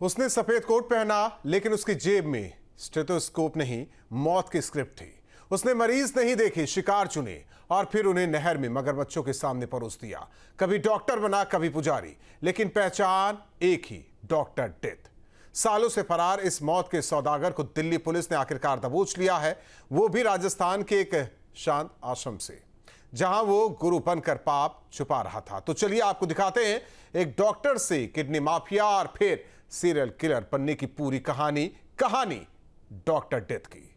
उसने सफेद कोट पहना, लेकिन उसकी जेब में स्टेथोस्कोप नहीं, मौत की स्क्रिप्ट थी। उसने मरीज नहीं देखे, शिकार चुने और फिर उन्हें नहर में मगरमच्छों के सामने परोस दिया। कभी डॉक्टर बना, कभी पुजारी, लेकिन पहचान एक ही, डॉक्टर डेथ। सालों से फरार इस मौत के सौदागर को दिल्ली पुलिस ने आखिरकार दबोच लिया है, वो भी राजस्थान के एक शांत आश्रम से, जहां वो गुरु बनकर पाप छुपा रहा था। तो चलिए आपको दिखाते हैं एक डॉक्टर से किडनी माफिया और फिर सीरियल किलर बनने की पूरी कहानी डॉक्टर डेथ की।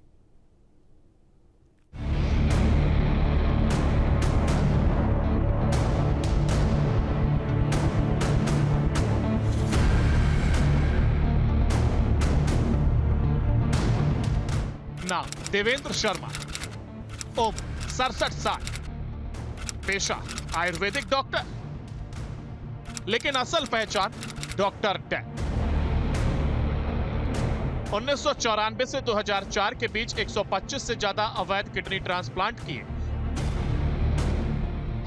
नाम देवेंद्र शर्मा, उम्र 67 साल, पेशा आयुर्वेदिक डॉक्टर, लेकिन असल पहचान डॉक्टर डेथ। 1994 से 2004 के बीच 125 से ज्यादा अवैध किडनी ट्रांसप्लांट किए।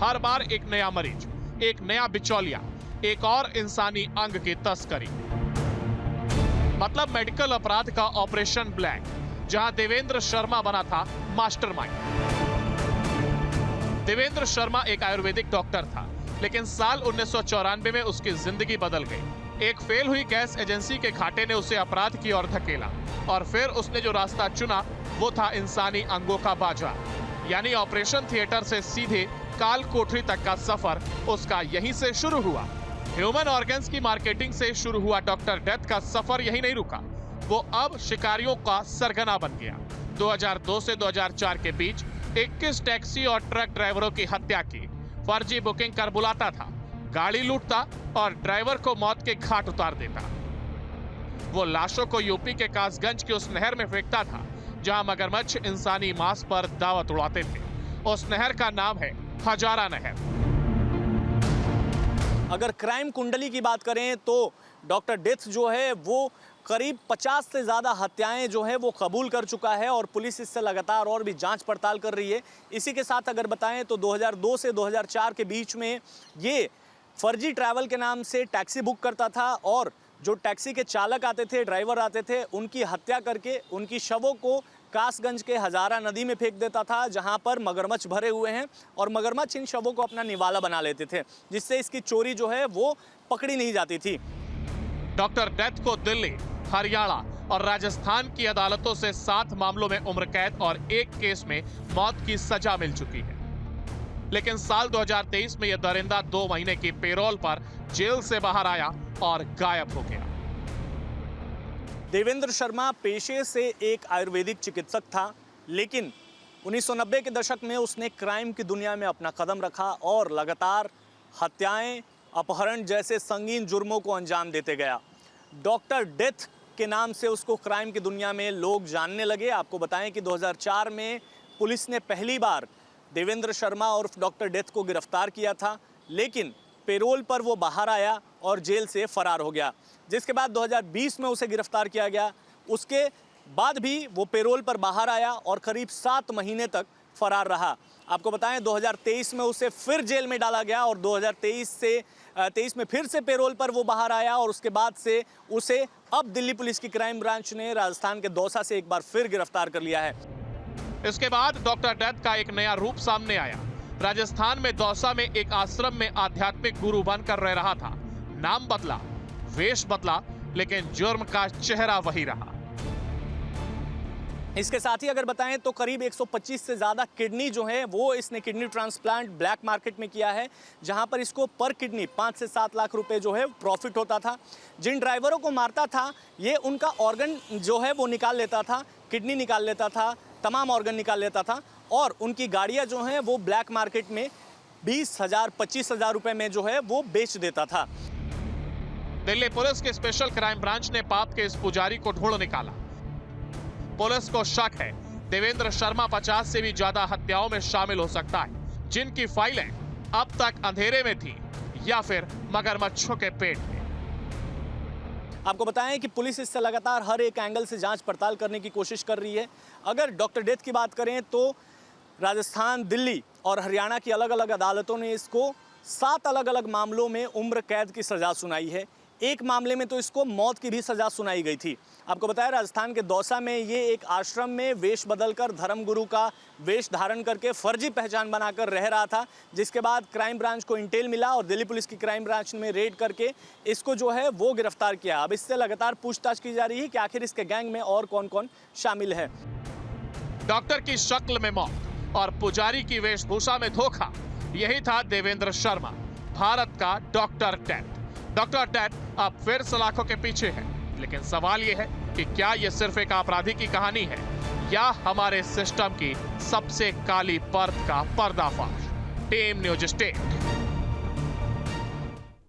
हर बार एक नया मरीज, एक नया बिचौलिया, एक और इंसानी अंग की तस्करी। मतलब मेडिकल अपराध का ऑपरेशन ब्लैक, जहां देवेंद्र शर्मा बना था मास्टरमाइंड। देवेंद्र शर्मा एक आयुर्वेदिक डॉक्टर था, लेकिन साल 1994 में उसकी जिंदगी बदल गई। एक फेल हुई गैस एजेंसी के घाटे ने उसे अपराध की ओर धकेला और फिर उसने जो रास्ता चुना वो था इंसानी अंगों का बाजार। यानी ऑपरेशन थिएटर से सीधे काल कोठरी तक का सफर उसका यहीं से शुरू हुआ। ह्यूमन ऑर्गन्स की मार्केटिंग से शुरू हुआ डॉक्टर डेथ का सफर यहीं नहीं रुका, वो अब शिकारियों का सरगना बन गया। 2002 से 2004 के बीच 21 टैक्सी और ट्रक ड्राइवरों की हत्या की, फर्जी बुकिंग कर बुलाता था, गाड़ी लूटता और ड्राइवर को मौत के घाट उतार देता। वो लाशों को यूपी के कासगंज की उस नहर में फेंकता था जहां मगरमच्छ इंसानी मांस पर दावत उड़ाते थे। उस नहर का नाम है हजारा नहर। अगर क्राइम कुंडली की बात करें तो डॉक्टर डेथ जो है वो करीब 50 से ज़्यादा हत्याएं जो है वो कबूल कर चुका है और पुलिस इससे लगातार और भी जांच पड़ताल कर रही है। इसी के साथ अगर बताएं तो 2002 से 2004 के बीच में ये फर्जी ट्रैवल के नाम से टैक्सी बुक करता था और जो टैक्सी के चालक आते थे, ड्राइवर आते थे, उनकी हत्या करके उनकी शवों को कासगंज के हजारा नदी में फेंक देता था, जहां पर मगरमच्छ भरे हुए हैं और मगरमच्छ इन शवों को अपना निवाला बना लेते थे, जिससे इसकी चोरी जो है वो पकड़ी नहीं जाती थी। डॉक्टर डेथ को दिल्ली, हरियाणा और राजस्थान की अदालतों से 7 मामलों में उम्र कैद और एक केस में मौत की सजा मिल चुकी है। लेकिन साल 2023 में यह दरिंदा 2 महीने की पेरोल पर जेल से बाहर आया और गायब हो गया। देवेंद्र शर्मा पेशे से एक आयुर्वेदिक चिकित्सक था, लेकिन 1990 के दशक में उसने क्राइम की दुनिया में अपना कदम रखा और लगातार हत्याएं, अपहरण जैसे संगीन जुर्मों को अंजाम देते गया। डॉक्टर डेथ के नाम से उसको क्राइम की दुनिया में लोग जानने लगे। आपको बताएं कि 2004 में पुलिस ने पहली बार देवेंद्र शर्मा और डॉक्टर डेथ को गिरफ्तार किया था, लेकिन पेरोल पर वो बाहर आया और जेल से फरार हो गया। जिसके बाद 2020 में उसे गिरफ्तार किया गया। उसके बाद भी वो पेरोल पर बाहर आया और करीब 7 महीने तक फरार रहा। आपको बताएं 2023 में उसे फिर जेल में डाला गया और 2023 में फिर से पेरोल पर वो बाहर आया और उसके बाद से उसे अब दिल्ली पुलिस की क्राइम ब्रांच ने राजस्थान के दौसा से एक बार फिर गिरफ्तार कर लिया है। इसके बाद डॉक्टर डेथ का एक नया रूप सामने आया। राजस्थान में दौसा में एक आश्रम में आध्यात्मिक गुरु बनकर रह रहा था। नाम बदला, वेश बदला, लेकिन जुर्म का चेहरा वही रहा। इसके साथ ही अगर बताएं तो करीब 125 से ज़्यादा किडनी जो है वो इसने किडनी ट्रांसप्लांट ब्लैक मार्केट में किया है, जहां पर इसको पर किडनी 5 से 7 लाख रुपए जो है प्रॉफिट होता था। जिन ड्राइवरों को मारता था ये उनका ऑर्गन जो है वो निकाल लेता था, किडनी निकाल लेता था, तमाम ऑर्गन निकाल लेता था और उनकी गाड़ियां जो हैं वो ब्लैक मार्केट में 20,000 25,000 रुपए में जो है वो बेच देता था। दिल्ली पुलिस के स्पेशल क्राइम ब्रांच ने पाप के इस पुजारी को ढूंढ निकाला। पुलिस को शक है देवेंद्र शर्मा 50 से भी ज्यादा हत्याओं में शामिल हो सकता है, जिनकी फाइलें अब तक अंधेरे में थी या फिर मगरमच्छों के पेट में। आपको बताएं कि पुलिस इससे लगातार हर एक एंगल से जांच पड़ताल करने की कोशिश कर रही है। अगर डॉक्टर डेथ की बात करें तो राजस्थान, दिल्ली और हरियाणा की अलग अलग अदालतों ने इसको 7 अलग अलग मामलों में उम्र कैद की सजा सुनाई है। एक मामले में तो इसको मौत की भी सजा सुनाई गई थी। आपको बताया राजस्थान के दौसा में ये एक आश्रम में वेश बदलकर धर्मगुरु का वेश धारण करके फर्जी पहचान बनाकर रह रहा था, जिसके बाद क्राइम ब्रांच को इंटेल मिला और दिल्ली पुलिस की क्राइम ब्रांच में रेड करके इसको जो है वो गिरफ्तार किया। अब इससे लगातार पूछताछ की जा रही है कि आखिर इसके गैंग में और कौन कौन शामिल है। डॉक्टर की शक्ल में मौत और पुजारी की वेशभूषा में धोखा, यही था देवेंद्र शर्मा, भारत का डॉक्टर डेथ। डॉक्टर डेथ अब फिर सलाखों के पीछे है, लेकिन सवाल यह है कि क्या यह सिर्फ एक आपराधी की कहानी है या हमारे सिस्टम की सबसे काली परत का पर्दाफाश। Team news state.